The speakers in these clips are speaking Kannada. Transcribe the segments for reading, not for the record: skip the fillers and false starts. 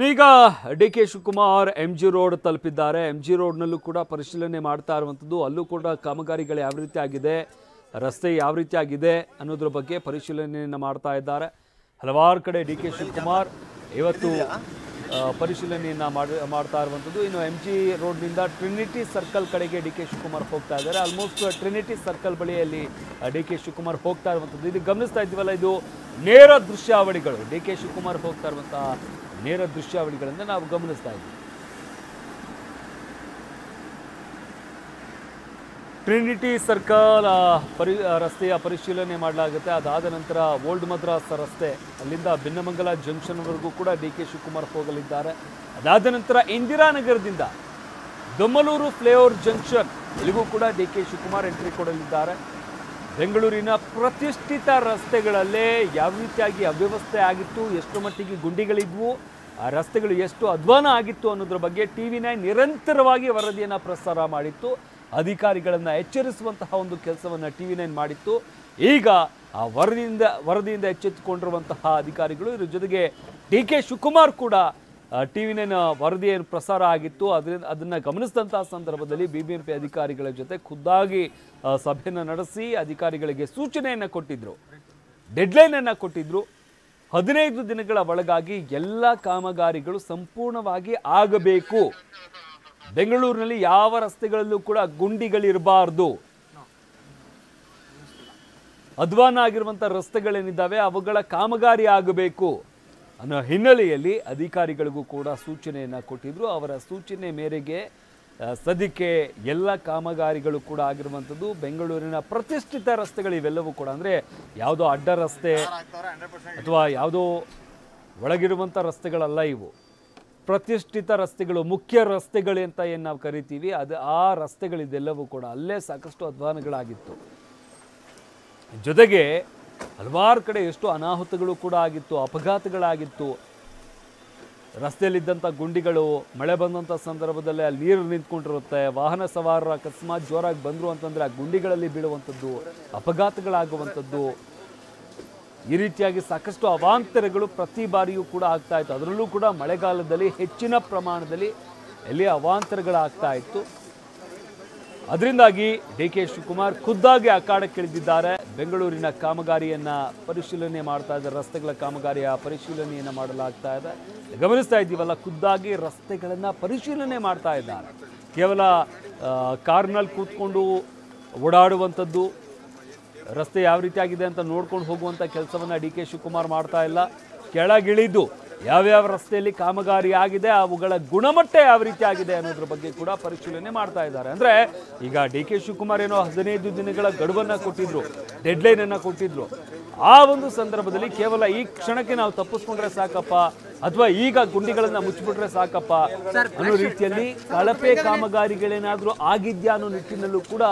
ಈಗ ಡಿ.ಕೆ. ಶಿವಕುಮಾರ್ ಎಂ.ಜಿ. ರೋಡ್ ತಲುಪಿದ್ದಾರೆ. ಎಂ.ಜಿ. ರೋಡ್ನಲ್ಲೂ ಕೂಡ ಪರಿಶೀಲನೆ ಮಾಡ್ತಾ ಇರುವಂಥದ್ದು. ಅಲ್ಲೂ ಕೂಡ ಕಾಮಗಾರಿಗಳು ಯಾವ ರೀತಿ ಆಗಿದೆ, ರಸ್ತೆ ಯಾವ ರೀತಿ ಆಗಿದೆ ಅನ್ನೋದ್ರ ಬಗ್ಗೆ ಪರಿಶೀಲನೆಯನ್ನು ಮಾಡ್ತಾ ಇದ್ದಾರೆ. ಹಲವಾರು ಕಡೆ ಡಿ.ಕೆ. ಶಿವಕುಮಾರ್ ಇವತ್ತು ಪರಿಶೀಲನೆಯನ್ನು ಮಾಡ್ತಾ ಇರುವಂಥದ್ದು. ಇನ್ನು ಎಂ.ಜಿ. ರೋಡ್ನಿಂದ ಟ್ರಿನಿಟಿ ಸರ್ಕಲ್ ಕಡೆಗೆ ಡಿ.ಕೆ. ಶಿವಕುಮಾರ್ ಹೋಗ್ತಾ ಇದ್ದಾರೆ. ಆಲ್ಮೋಸ್ಟ್ ಟ್ರಿನಿಟಿ ಸರ್ಕಲ್ ಬಳಿಯಲ್ಲಿ ಡಿ.ಕೆ. ಶಿವಕುಮಾರ್ ಹೋಗ್ತಾ ಇರುವಂಥದ್ದು. ಇದು ಗಮನಿಸ್ತಾ ಇದ್ದೀವಲ್ಲ, ಇದು ನೇರ ದೃಶ್ಯಾವಳಿಗಳು. ಡಿ.ಕೆ. ಶಿವಕುಮಾರ್ ಹೋಗ್ತಾ ಇರುವಂತಹ ನೇರ ದೃಶ್ಯಾವಳಿಗಳನ್ನು ನಾವು ಗಮನಿಸ್ತಾ ಇದ್ದೀವಿ. ಟ್ರಿನಿಟಿ ಸರ್ಕಲ್ ರಸ್ತೆಯ ಪರಿಶೀಲನೆ ಮಾಡಲಾಗುತ್ತೆ. ಅದಾದ ನಂತರ ಓಲ್ಡ್ ಮದ್ರಾಸ್ ರಸ್ತೆ, ಅಲ್ಲಿಂದ ಭಿನ್ನಮಂಗಲ ಜಂಕ್ಷನ್ವರೆಗೂ ಕೂಡ ಡಿ.ಕೆ. ಶಿವಕುಮಾರ್ ಹೋಗಲಿದ್ದಾರೆ. ಅದಾದ ನಂತರ ಇಂದಿರಾನಗರದಿಂದ ದೊಮ್ಮಲೂರು ಫ್ಲೈಓವರ್ ಜಂಕ್ಷನ್ ಇಲ್ಲಿಗೂ ಕೂಡ ಡಿ.ಕೆ. ಶಿವಕುಮಾರ್ ಎಂಟ್ರಿ ಕೊಡಲಿದ್ದಾರೆ. ಬೆಂಗಳೂರಿನ ಪ್ರತಿಷ್ಠಿತ ರಸ್ತೆಗಳಲ್ಲೇ ಯಾವ ರೀತಿಯಾಗಿ ಅವ್ಯವಸ್ಥೆ ಆಗಿತ್ತು, ಎಷ್ಟು ಮಟ್ಟಿಗೆ ಗುಂಡಿಗಳಿದ್ವು, ಆ ರಸ್ತೆಗಳು ಎಷ್ಟು ಅಧ್ವಾನ ಆಗಿತ್ತು ಅನ್ನೋದ್ರ ಬಗ್ಗೆ TV9 ನಿರಂತರವಾಗಿ ವರದಿಯನ್ನು ಪ್ರಸಾರ ಮಾಡಿತ್ತು. ಅಧಿಕಾರಿಗಳನ್ನು ಎಚ್ಚರಿಸುವಂತಹ ಒಂದು ಕೆಲಸವನ್ನು TV9 ಮಾಡಿತ್ತು. ಈಗ ಆ ವರದಿಯಿಂದ ಎಚ್ಚೆತ್ತುಕೊಂಡಿರುವಂತಹ ಅಧಿಕಾರಿಗಳು, ಇದ್ರ ಜೊತೆಗೆ ಡಿ.ಕೆ. ಶಿವಕುಮಾರ್ ಕೂಡ TV9 ವರದಿ ಏನು ಪ್ರಸಾರ ಆಗಿತ್ತು ಅದನ್ನು ಗಮನಿಸಿದಂತಹ ಸಂದರ್ಭದಲ್ಲಿ BBMP ಅಧಿಕಾರಿಗಳ ಜೊತೆ ಖುದ್ದಾಗಿ ಸಭೆಯನ್ನು ನಡೆಸಿ ಅಧಿಕಾರಿಗಳಿಗೆ ಸೂಚನೆಯನ್ನು ಕೊಟ್ಟಿದ್ರು, ಡೆಡ್ಲೈನನ್ನು ಕೊಟ್ಟಿದ್ರು. 15 ದಿನಗಳ ಒಳಗಾಗಿ ಎಲ್ಲ ಕಾಮಗಾರಿಗಳು ಸಂಪೂರ್ಣವಾಗಿ ಆಗಬೇಕು. ಬೆಂಗಳೂರಿನಲ್ಲಿ ಯಾವ ರಸ್ತೆಗಳಲ್ಲೂ ಕೂಡ ಗುಂಡಿಗಳಿರಬಾರ್ದು. ಅಧ್ವಾನ ಆಗಿರುವಂಥ ರಸ್ತೆಗಳೇನಿದ್ದಾವೆ ಅವುಗಳ ಕಾಮಗಾರಿ ಆಗಬೇಕು ಅನ್ನೋ ಹಿನ್ನೆಲೆಯಲ್ಲಿ ಅಧಿಕಾರಿಗಳಿಗೂ ಕೂಡ ಸೂಚನೆಯನ್ನು ಕೊಟ್ಟಿದ್ರು. ಅವರ ಸೂಚನೆ ಮೇರೆಗೆ ಸದ್ಯಕ್ಕೆ ಎಲ್ಲ ಕಾಮಗಾರಿಗಳು ಕೂಡ ಆಗಿರುವಂಥದ್ದು. ಬೆಂಗಳೂರಿನ ಪ್ರತಿಷ್ಠಿತ ರಸ್ತೆಗಳು ಇವೆಲ್ಲವೂ ಕೂಡ, ಅಂದರೆ ಯಾವುದೋ ಅಡ್ಡ ರಸ್ತೆ ಅಥವಾ ಯಾವುದೋ ಒಳಗಿರುವಂಥ ರಸ್ತೆಗಳಲ್ಲ ಇವು. ಪ್ರತಿಷ್ಠಿತ ರಸ್ತೆಗಳು, ಮುಖ್ಯ ರಸ್ತೆಗಳು ಅಂತ ಏನು ನಾವು ಕರಿತೀವಿ, ಆ ರಸ್ತೆಗಳಿದೆಲ್ಲವೂ ಕೂಡ ಅಲ್ಲೇ ಸಾಕಷ್ಟು ಅಧ್ವಾನಗಳಾಗಿತ್ತು. ಜೊತೆಗೆ ಹಲವಾರು ಕಡೆ ಎಷ್ಟು ಅನಾಹುತಗಳು ಕೂಡ ಆಗಿತ್ತು, ಅಪಘಾತಗಳಾಗಿತ್ತು. ರಸ್ತೆಯಲ್ಲಿದ್ದಂಥ ಗುಂಡಿಗಳು ಮಳೆ ಬಂದಂಥ ಸಂದರ್ಭದಲ್ಲಿ ಅಲ್ಲಿ ನೀರು ನಿಂತ್ಕೊಂಡಿರುತ್ತೆ. ವಾಹನ ಸವಾರರು ಅಕಸ್ಮಾತ್ ಜೋರಾಗಿ ಬಂದರು ಅಂತಂದರೆ ಆ ಗುಂಡಿಗಳಲ್ಲಿ ಬೀಳುವಂಥದ್ದು, ಅಪಘಾತಗಳಾಗುವಂಥದ್ದು, ಈ ರೀತಿಯಾಗಿ ಸಾಕಷ್ಟು ಅವಾಂತರಗಳು ಪ್ರತಿ ಬಾರಿಯೂ ಕೂಡ ಆಗ್ತಾ ಇತ್ತು. ಅದರಲ್ಲೂ ಕೂಡ ಮಳೆಗಾಲದಲ್ಲಿ ಹೆಚ್ಚಿನ ಪ್ರಮಾಣದಲ್ಲಿ ಎಲ್ಲಿ ಅವಾಂತರಗಳಾಗ್ತಾ ಇತ್ತು. ಅದರಿಂದಾಗಿ ಡಿ.ಕೆ. ಶಿವಕುಮಾರ್ ಖುದ್ದಾಗಿ ಅಖಾಡಕ್ಕಿಳಿದಿದ್ದಾರೆ. ಬೆಂಗಳೂರಿನ ಕಾಮಗಾರಿಯನ್ನು ಪರಿಶೀಲನೆ ಮಾಡ್ತಾ ಇದ್ದಾರೆ. ರಸ್ತೆಗಳ ಕಾಮಗಾರಿಯ ಪರಿಶೀಲನೆಯನ್ನು ಮಾಡಲಾಗ್ತಾ ಇದೆ. ಗಮನಿಸ್ತಾ ಇದ್ದೀವಲ್ಲ, ಖುದ್ದಾಗಿ ರಸ್ತೆಗಳನ್ನು ಪರಿಶೀಲನೆ ಮಾಡ್ತಾ ಇದ್ದಾರೆ. ಕೇವಲ ಕಾರ್ನಲ್ಲಿ ಕೂತ್ಕೊಂಡು ಓಡಾಡುವಂಥದ್ದು, ರಸ್ತೆ ಯಾವ ರೀತಿಯಾಗಿದೆ ಅಂತ ನೋಡ್ಕೊಂಡು ಹೋಗುವಂಥ ಕೆಲಸವನ್ನು ಡಿ.ಕೆ. ಶಿವಕುಮಾರ್ ಮಾಡ್ತಾ ಇಲ್ಲ. ಕೆಳಗಿಳಿದು ಯಾವ್ಯಾವ ರಸ್ತೆಯಲ್ಲಿ ಕಾಮಗಾರಿ ಆಗಿದೆ, ಅವುಗಳ ಗುಣಮಟ್ಟ ಯಾವ ರೀತಿ ಆಗಿದೆ ಅನ್ನೋದ್ರ ಬಗ್ಗೆ ಕೂಡ ಪರಿಶೀಲನೆ ಮಾಡ್ತಾ ಇದ್ದಾರೆ. ಅಂದರೆ ಈಗ ಡಿ.ಕೆ. ಶಿವಕುಮಾರ್ ಏನೋ 15 ದಿನಗಳ ಗಡುವನ್ನು ಕೊಟ್ಟಿದ್ರು, ಡೆಡ್ಲೈನನ್ನು ಕೊಟ್ಟಿದ್ರು. ಆ ಒಂದು ಸಂದರ್ಭದಲ್ಲಿ ಕೇವಲ ಈ ಕ್ಷಣಕ್ಕೆ ನಾವು ತಪ್ಪಿಸ್ಕೊಂಡ್ರೆ ಸಾಕಪ್ಪ, ಅಥವಾ ಈಗ ಗುಂಡಿಗಳನ್ನು ಮುಚ್ಚಿಬಿಟ್ರೆ ಸಾಕಪ್ಪ ಅನ್ನೋ ರೀತಿಯಲ್ಲಿ ಕಳಪೆ ಕಾಮಗಾರಿಗಳೇನಾದರೂ ಆಗಿದ್ಯಾ ಅನ್ನೋ ನಿಟ್ಟಿನಲ್ಲೂ ಕೂಡ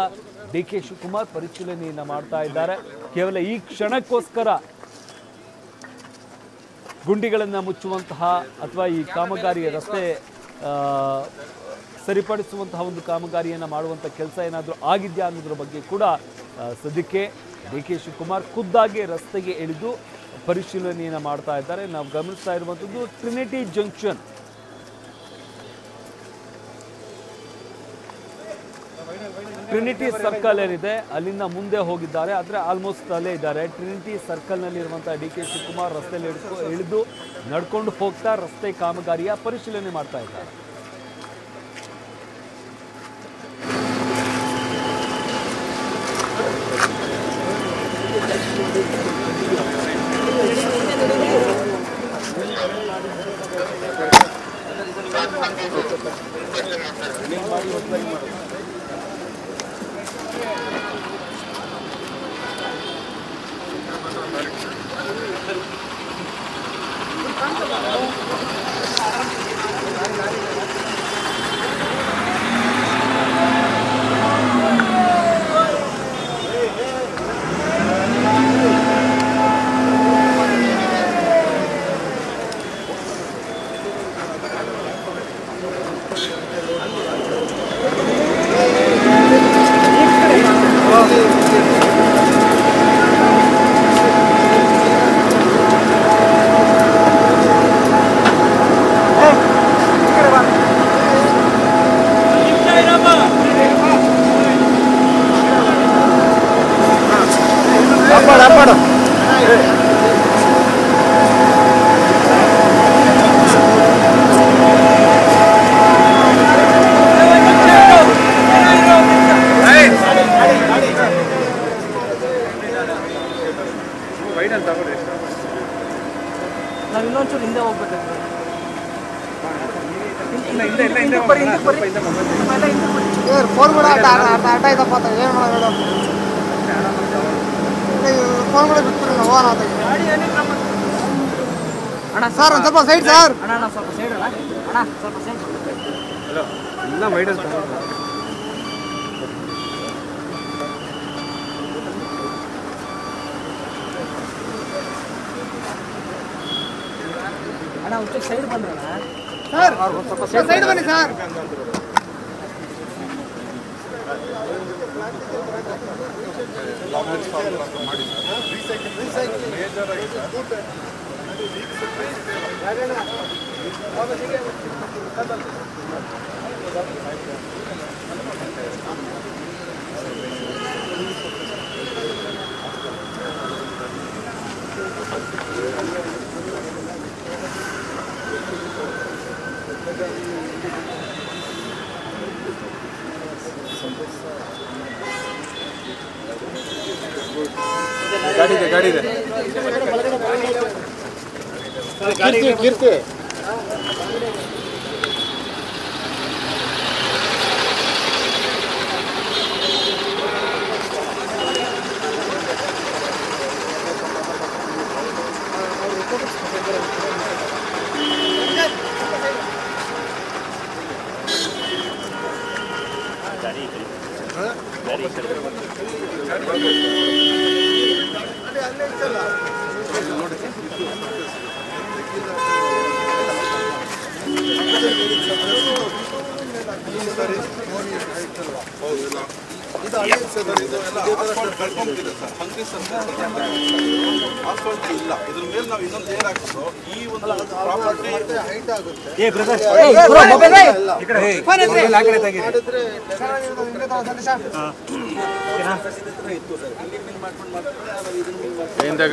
ಡಿ.ಕೆ. ಶಿವಕುಮಾರ್ ಪರಿಶೀಲನೆಯನ್ನು ಮಾಡ್ತಾ ಇದ್ದಾರೆ. ಕೇವಲ ಈ ಕ್ಷಣಕ್ಕೋಸ್ಕರ ಗುಂಡಿಗಳನ್ನು ಮುಚ್ಚುವಂತಹ ಅಥವಾ ಈ ಕಾಮಗಾರಿ ರಸ್ತೆ ಸರಿಪಡಿಸುವಂತಹ ಒಂದು ಕಾಮಗಾರಿಯನ್ನು ಮಾಡುವಂಥ ಕೆಲಸ ಏನಾದರೂ ಆಗಿದೆಯಾ ಅನ್ನೋದ್ರ ಬಗ್ಗೆ ಕೂಡ ಸದ್ಯಕ್ಕೆ ಡಿ.ಕೆ. ಶಿವಕುಮಾರ್ ಖುದ್ದಾಗಿ ರಸ್ತೆಗೆ ಇಳಿದು ಪರಿಶೀಲನೆಯನ್ನು ಮಾಡ್ತಾ ಇದ್ದಾರೆ. ನಾವು ಗಮನಿಸ್ತಾ ಇರುವಂಥದ್ದು ಟ್ರಿನಿಟಿ ಜಂಕ್ಷನ್. ಟ್ರಿನಿಟಿ ಸರ್ಕಲ್ ಏನಿದೆ ಅಲ್ಲಿಂದ ಮುಂದೆ ಹೋಗಿದ್ದಾರೆ, ಆದರೆ ಆಲ್ಮೋಸ್ಟ್ ಅಲ್ಲೇ ಇದ್ದಾರೆ. ಟ್ರಿನಿಟಿ ಸರ್ಕಲ್ನಲ್ಲಿ ಇರುವಂಥ ಡಿ.ಕೆ. ಶಿವಕುಮಾರ್ ರಸ್ತೆಯಲ್ಲಿ ಇಳಿದು ನಡ್ಕೊಂಡು ಹೋಗ್ತಾ ರಸ್ತೆ ಕಾಮಗಾರಿಯ ಪರಿಶೀಲನೆ ಮಾಡ್ತಾ ಇದ್ದಾರೆ. ಫೋನ್ ಕೂಡ ಆಟ ಇದಪ್ಪ ಏನು ಮಾಡೋದು ಫೋನ್ ಕೂಡ ಬಿಟ್ಬಿಡಿ ನಾವು ಅಣ್ಣ ಸರ್ ಒಂದು ಸ್ವಲ್ಪ ಸೈಡ್ ಸರ್ ಅಣ್ಣ ಸ್ವಲ್ಪ ಸೈಡ್ ಅಲ್ಲ ಅಣ್ಣ ಸ್ವಲ್ಪ ಸೈಡ್ ಹಲೋ ಇಲ್ಲ ವೈಡ್ ಅಂತ ಅಣ್ಣ ಒಂದು ಸೈಡ್ ಬಂದ್ರಣ್ಣ ಸರ್ ಸ್ವಲ್ಪ ಸೈಡ್ ಬನ್ನಿ ಸರ್ ಗಾಡಿ ಇದೆ ಕೀರ್ತಿ ಇಲ್ಲ ಇದ್ರ ಮೇಲೆ ನಾವು ಇನ್ನೊಂದು ಏನ್ ಹಾಕಿದ್ರು ಈ ಒಂದು ಪ್ರಾಪರ್ಟಿ ಹೈಟ್ ಆಗುತ್ತೆ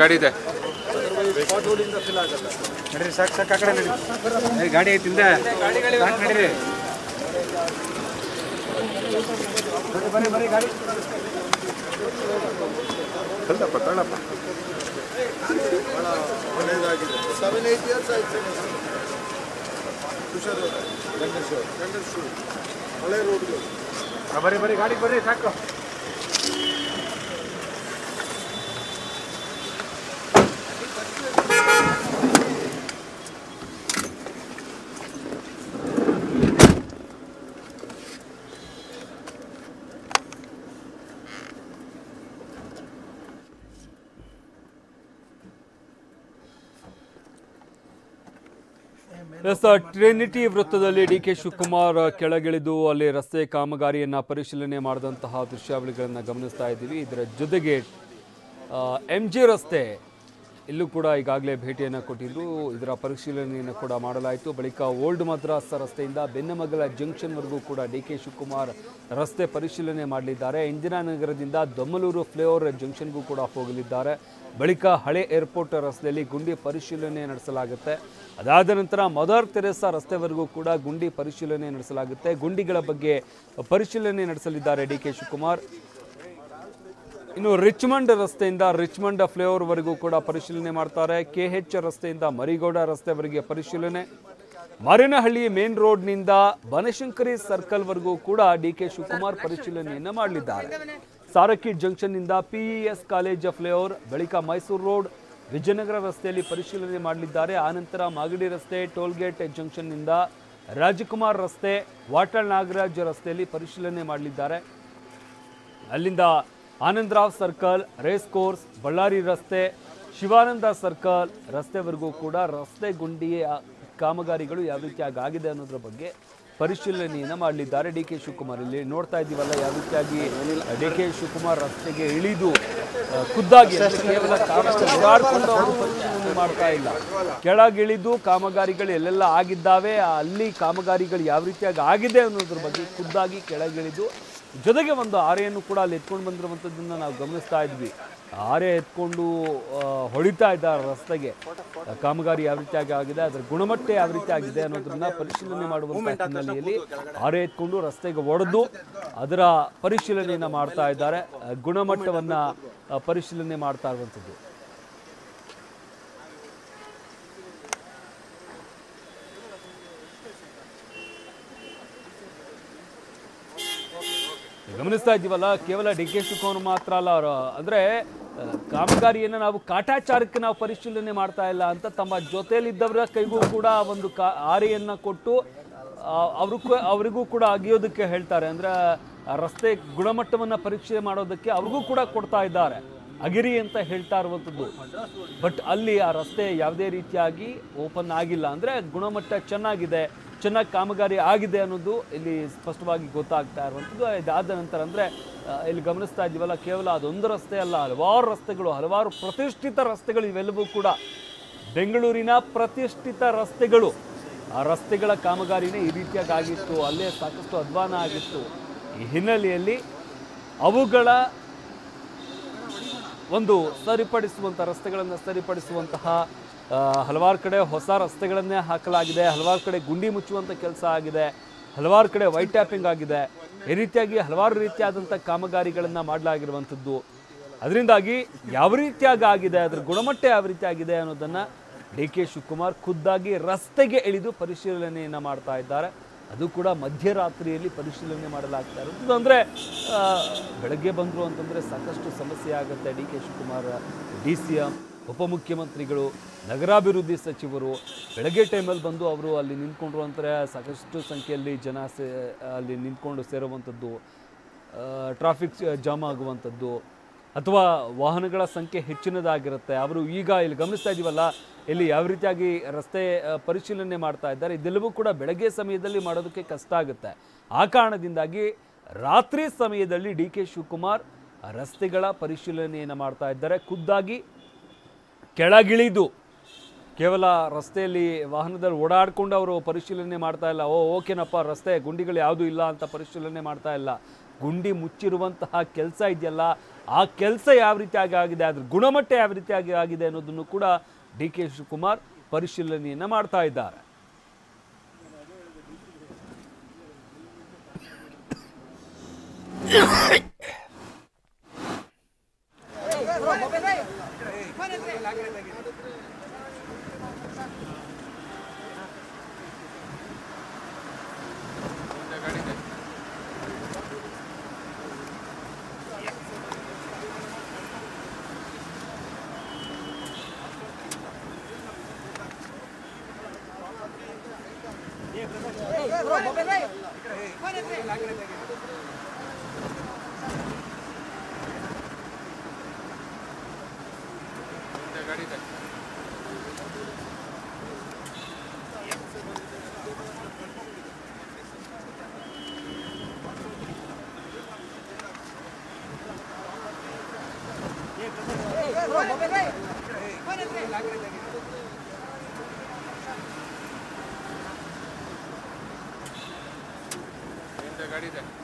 ಗಾಡಿ ಇದೆ ಸಾಕು ಸಾಕು ಆ ಕಡೆ ಗಾಡಿ ಐತಿಂದ ನಡೀರಿ ಬನ್ನಿ ಬನ್ನಿ ಗಾಡಿ ತಳ್ಳಪ್ಪ ತಳ್ಳಪ್ಪ ಒಳ್ಳೆಯದಾಗಿದೆ 7-8 ಇಯರ್ಸ್ ಆಯ್ತು ಹುಷಾರು ಗಂಡೇಶ್ ಹಳೆ ರೋಡ್ಗಳು ಬರ್ರಿ ಬರ್ರಿ ಗಾಡಿ ಬರ್ರಿ ಸಾಕು ಟ್ರಿನಿಟಿ ವೃತ್ತದಲ್ಲಿ ಡಿ ಕೆ ಶಿವಕುಮಾರ್ ಕೆಳಗಿಳಿದು ಅಲ್ಲಿ ರಸ್ತೆ ಕಾಮಗಾರಿಯನ್ನು ಪರಿಶೀಲನೆ ಮಾಡಿದಂತಹ ದೃಶ್ಯಾವಳಿಗಳನ್ನು ಗಮನಿಸ್ತಾ ಇದ್ದೀವಿ. ಇದರ ಜೊತೆಗೆ MG ರಸ್ತೆ ಇಲ್ಲೂ ಕೂಡ ಈಗಾಗಲೇ ಭೇಟಿಯನ್ನು ಕೊಟ್ಟಿದ್ದು ಇದರ ಪರಿಶೀಲನೆಯನ್ನು ಕೂಡ ಮಾಡಲಾಯಿತು. ಬಳಿಕ ಓಲ್ಡ್ ಮದ್ರಾಸ್ ರಸ್ತೆಯಿಂದ ಬೆನ್ನಮಗಲ ಜಂಕ್ಷನ್ವರೆಗೂ ಕೂಡ ಡಿ ಕೆ ಶಿವಕುಮಾರ್ ರಸ್ತೆ ಪರಿಶೀಲನೆ ಮಾಡಲಿದ್ದಾರೆ. ಇಂದಿರಾನಗರದಿಂದ ದೊಮ್ಮಲೂರು ಫ್ಲೈಓವರ್ ಜಂಕ್ಷನ್ಗೂ ಕೂಡ ಹೋಗಲಿದ್ದಾರೆ. ಬಳಿಕ ಹಳೆ ಏರ್ಪೋರ್ಟ್ ರಸ್ತೆಯಲ್ಲಿ ಗುಂಡಿ ಪರಿಶೀಲನೆ ನಡೆಸಲಾಗುತ್ತೆ. ಅದಾದ ನಂತರ ಮದರ್ ತೆರೇಸಾ ರಸ್ತೆವರೆಗೂ ಕೂಡ ಗುಂಡಿ ಪರಿಶೀಲನೆ ನಡೆಸಲಾಗುತ್ತೆ. ಗುಂಡಿಗಳ ಬಗ್ಗೆ ಪರಿಶೀಲನೆ ನಡೆಸಲಿದ್ದಾರೆ ಡಿ ಕೆ ಶಿವಕುಮಾರ್. ಇನ್ನು ರಿಚ್ಮಂಡ್ ರಸ್ತೆಯಿಂದ ರಿಚ್ಮಂಡ್ ಫ್ಲೈಓವರ್ವರೆಗೂ ಕೂಡ ಪರಿಶೀಲನೆ ಮಾಡ್ತಾರೆ. KH ರಸ್ತೆಯಿಂದ ಮರಿಗೌಡ ರಸ್ತೆವರೆಗೆ ಪರಿಶೀಲನೆ. ಮಾರೇನಹಳ್ಳಿ ಮೇನ್ ರೋಡ್ನಿಂದ ಬನಶಂಕರಿ ಸರ್ಕಲ್ವರೆಗೂ ಕೂಡ ಡಿ ಕೆ ಶಿವಕುಮಾರ್ ಪರಿಶೀಲನೆಯನ್ನು ಮಾಡಲಿದ್ದಾರೆ. ಸಾರಕ್ಕಿ ಜಂಕ್ಷನ್ನಿಂದ PES ಕಾಲೇಜ್ ಫ್ಲೈಓವರ್, ಬಳಿಕ ಮೈಸೂರು ರೋಡ್, ವಿಜಯನಗರ ರಸ್ತೆಯಲ್ಲಿ ಪರಿಶೀಲನೆ ಮಾಡಲಿದ್ದಾರೆ. ಆನಂತರ ಮಾಗಡಿ ರಸ್ತೆ, ಟೋಲ್ಗೇಟ್ ಜಂಕ್ಷನ್ನಿಂದ ರಾಜಕುಮಾರ್ ರಸ್ತೆ, ವಾಟಾಳ್ ನಾಗರಾಜ್ ರಸ್ತೆಯಲ್ಲಿ ಪರಿಶೀಲನೆ ಮಾಡಲಿದ್ದಾರೆ. ಅಲ್ಲಿಂದ Anandrao circle, race course, Ballari ರಸ್ತೆ, ಶಿವಾನಂದ ಸರ್ಕಲ್ ರಸ್ತೆವರೆಗೂ ಕೂಡ ರಸ್ತೆ ಗುಂಡಿಯ ಕಾಮಗಾರಿಗಳು ಯಾವ ರೀತಿಯಾಗಿ ಆಗಿದೆ ಅನ್ನೋದ್ರ ಬಗ್ಗೆ ಪರಿಶೀಲನೆಯನ್ನು ಮಾಡಲಿದ್ದಾರೆ ಡಿ ಕೆ ಶಿವಕುಮಾರ್. ಇಲ್ಲಿ ನೋಡ್ತಾ ಇದ್ದೀವಲ್ಲ ಯಾವ ರೀತಿಯಾಗಿ ಡಿ ಕೆ ಶಿವಕುಮಾರ್ ರಸ್ತೆಗೆ ಇಳಿದು ಖುದ್ದಾಗಿ ಕೇವಲ ಓಡಾಡಿಕೊಂಡು ಅವರು ಪರಿಶೀಲನೆ ಮಾಡ್ತಾ ಇಲ್ಲ, ಕೆಳಗಿಳಿದು ಕಾಮಗಾರಿಗಳು ಎಲ್ಲೆಲ್ಲ ಆಗಿದ್ದಾವೆ, ಅಲ್ಲಿ ಕಾಮಗಾರಿಗಳು ಯಾವ ರೀತಿಯಾಗಿ ಆಗಿದೆ ಅನ್ನೋದ್ರ ಬಗ್ಗೆ ಖುದ್ದಾಗಿ ಕೆಳಗಿಳಿದು ಜೊತೆಗೆ ಒಂದು ಆರೆಯನ್ನು ಕೂಡ ಅಲ್ಲಿ ಎತ್ಕೊಂಡು ಬಂದಿರುವಂಥದ್ದನ್ನು ನಾವು ಗಮನಿಸ್ತಾ ಇದ್ವಿ. ಆರೆ ಎತ್ಕೊಂಡು ಹೊಡಿತಾ ಇದ್ದಾರೆ ರಸ್ತೆಗೆ. ಕಾಮಗಾರಿ ಯಾವ ರೀತಿಯಾಗಿ ಆಗಿದೆ, ಅದರ ಗುಣಮಟ್ಟ ಯಾವ ರೀತಿ ಆಗಿದೆ ಅನ್ನೋದನ್ನ ಪರಿಶೀಲನೆ ಮಾಡುವಂಥ ಹಿನ್ನೆಲೆಯಲ್ಲಿ ಆರೆ ಎತ್ಕೊಂಡು ರಸ್ತೆಗೆ ಒಡೆದು ಅದರ ಪರಿಶೀಲನೆಯನ್ನು ಮಾಡ್ತಾ ಇದ್ದಾರೆ. ಗುಣಮಟ್ಟವನ್ನು ಪರಿಶೀಲನೆ ಮಾಡ್ತಾ ಇರುವಂಥದ್ದು. ಗಮನಿಸ್ತಾ ಇದ್ದೀವಲ್ಲ, ಕೇವಲ ಡಿ ಕೆ ಶಿವಕುಮಾರ್ ಮಾತ್ರ ಅಲ್ಲ, ಅವರು ಅಂದರೆ ಕಾಮಗಾರಿಯನ್ನು ನಾವು ಕಾಟಾಚಾರಕ್ಕೆ ನಾವು ಪರಿಶೀಲನೆ ಮಾಡ್ತಾ ಇಲ್ಲ ಅಂತ ತಮ್ಮ ಜೊತೆಯಲ್ಲಿದ್ದವರ ಕೈಗೂ ಕೂಡ ಒಂದು ಆರೆಯನ್ನು ಕೊಟ್ಟು ಅವರಿಗೂ ಕೂಡ ಅಗಿಯೋದಕ್ಕೆ ಹೇಳ್ತಾರೆ. ಅಂದರೆ ರಸ್ತೆ ಗುಣಮಟ್ಟವನ್ನು ಪರೀಕ್ಷೆ ಮಾಡೋದಕ್ಕೆ ಅವ್ರಿಗೂ ಕೂಡ ಕೊಡ್ತಾ ಇದ್ದಾರೆ, ಅಗಿರಿ ಅಂತ ಹೇಳ್ತಾ ಇರುವಂಥದ್ದು. ಬಟ್ ಅಲ್ಲಿ ಆ ರಸ್ತೆ ಯಾವುದೇ ರೀತಿಯಾಗಿ ಓಪನ್ ಆಗಿಲ್ಲ. ಅಂದರೆ ಗುಣಮಟ್ಟ ಚೆನ್ನಾಗಿ ಕಾಮಗಾರಿ ಆಗಿದೆ ಅನ್ನೋದು ಇಲ್ಲಿ ಸ್ಪಷ್ಟವಾಗಿ ಗೊತ್ತಾಗ್ತಾ ಇರುವಂಥದ್ದು. ಇದಾದ ನಂತರ ಅಂದರೆ ಇಲ್ಲಿ ಗಮನಿಸ್ತಾ ಇದ್ದೀವಲ್ಲ, ಕೇವಲ ಅದೊಂದು ರಸ್ತೆ ಅಲ್ಲ, ಹಲವಾರು ರಸ್ತೆಗಳು, ಹಲವಾರು ಪ್ರತಿಷ್ಠಿತ ರಸ್ತೆಗಳು ಇವೆಲ್ಲವೂ ಕೂಡ ಬೆಂಗಳೂರಿನ ಪ್ರತಿಷ್ಠಿತ ರಸ್ತೆಗಳು. ಆ ರಸ್ತೆಗಳ ಕಾಮಗಾರಿನೇ ಈ ರೀತಿಯಾಗಿ ಆಗಿತ್ತು, ಅಲ್ಲೇ ಸಾಕಷ್ಟು ಅಧ್ವಾನ ಆಗಿತ್ತು. ಈ ಹಿನ್ನೆಲೆಯಲ್ಲಿ ಅವುಗಳ ಒಂದು ರಸ್ತೆಗಳನ್ನು ಸರಿಪಡಿಸುವಂತಹ ಹಲವಾರು ಕಡೆ ಹೊಸ ರಸ್ತೆಗಳನ್ನೇ ಹಾಕಲಾಗಿದೆ, ಹಲವಾರು ಕಡೆ ಗುಂಡಿ ಮುಚ್ಚುವಂಥ ಕೆಲಸ ಆಗಿದೆ, ಹಲವಾರು ಕಡೆ ವೈಟ್ ಟ್ಯಾಪಿಂಗ್ ಆಗಿದೆ. ಈ ರೀತಿಯಾಗಿ ಹಲವಾರು ರೀತಿಯಾದಂಥ ಕಾಮಗಾರಿಗಳನ್ನು ಮಾಡಲಾಗಿರುವಂಥದ್ದು. ಅದರಿಂದಾಗಿ ಯಾವ ರೀತಿಯಾಗಿ ಆಗಿದೆ, ಅದರ ಗುಣಮಟ್ಟ ಯಾವ ರೀತಿಯಾಗಿದೆ ಅನ್ನೋದನ್ನು ಡಿ ಕೆ ಶಿವಕುಮಾರ್ ಖುದ್ದಾಗಿ ರಸ್ತೆಗೆ ಇಳಿದು ಪರಿಶೀಲನೆಯನ್ನು ಮಾಡ್ತಾ ಇದ್ದಾರೆ. ಅದು ಕೂಡ ಮಧ್ಯರಾತ್ರಿಯಲ್ಲಿ ಪರಿಶೀಲನೆ ಮಾಡಲಾಗ್ತಾ ಇರೋದು. ಅಂದರೆ ಬೆಳಗ್ಗೆ ಬಂದರು ಅಂತಂದರೆ ಸಾಕಷ್ಟು ಸಮಸ್ಯೆ ಆಗುತ್ತೆ. ಡಿ ಕೆ ಶಿವಕುಮಾರ್, DCM, ಉಪಮುಖ್ಯಮಂತ್ರಿಗಳು, ನಗರಾಭಿವೃದ್ಧಿ ಸಚಿವರು ಬೆಳಗ್ಗೆ ಟೈಮಲ್ಲಿ ಬಂದು ಅವರು ಅಲ್ಲಿ ನಿಂತ್ಕೊಂಡ್ರು ಅಂತಾರೆ. ಸಾಕಷ್ಟು ಸಂಖ್ಯೆಯಲ್ಲಿ ಜನ ಅಲ್ಲಿ ನಿಂತ್ಕೊಂಡು ಸೇರುವಂಥದ್ದು, ಟ್ರಾಫಿಕ್ ಜಾಮ್ ಆಗುವಂಥದ್ದು ಅಥವಾ ವಾಹನಗಳ ಸಂಖ್ಯೆ ಹೆಚ್ಚಿನದಾಗಿರುತ್ತೆ. ಅವರು ಈಗ ಇಲ್ಲಿ ಗಮನಿಸ್ತಾ ಇದ್ದೀವಲ್ಲ, ಇಲ್ಲಿ ಯಾವ ರೀತಿಯಾಗಿ ರಸ್ತೆ ಪರಿಶೀಲನೆ ಮಾಡ್ತಾ ಇದ್ದಾರೆ, ಇದೆಲ್ಲವೂ ಕೂಡ ಬೆಳಗ್ಗೆ ಸಮಯದಲ್ಲಿ ಮಾಡೋದಕ್ಕೆ ಕಷ್ಟ ಆಗುತ್ತೆ. ಆ ಕಾರಣದಿಂದಾಗಿ ರಾತ್ರಿ ಸಮಯದಲ್ಲಿ ಡಿ ಕೆ ಶಿವಕುಮಾರ್ ರಸ್ತೆಗಳ ಪರಿಶೀಲನೆಯನ್ನು ಮಾಡ್ತಾ ಇದ್ದಾರೆ. ಖುದ್ದಾಗಿ ಕೆಳಗಿಳಿದು ಕೇವಲ ರಸ್ತೆಯಲ್ಲಿ ವಾಹನದಲ್ಲಿ ಓಡಾಡಿಕೊಂಡು ಅವರು ಪರಿಶೀಲನೆ ಮಾಡ್ತಾ ಇಲ್ಲ. ಓಕೆನಪ್ಪ, ರಸ್ತೆ ಗುಂಡಿಗಳು ಯಾವುದೂ ಇಲ್ಲ ಅಂತ ಪರಿಶೀಲನೆ ಮಾಡ್ತಾ ಇಲ್ಲ. ಗುಂಡಿ ಮುಚ್ಚಿರುವಂತಹ ಕೆಲಸ ಇದೆಯಲ್ಲ, ಆ ಕೆಲಸ ಯಾವ ರೀತಿಯಾಗಿ ಆಗಿದೆ, ಅದ್ರ ಗುಣಮಟ್ಟ ಯಾವ ರೀತಿಯಾಗಿ ಆಗಿದೆ ಅನ್ನೋದನ್ನು ಕೂಡ ಡಿ ಕೆ ಶಿವಕುಮಾರ್ ಪರಿಶೀಲನೆಯನ್ನು ಮಾಡ್ತಾ ಇದ್ದಾರೆ. गाड़ी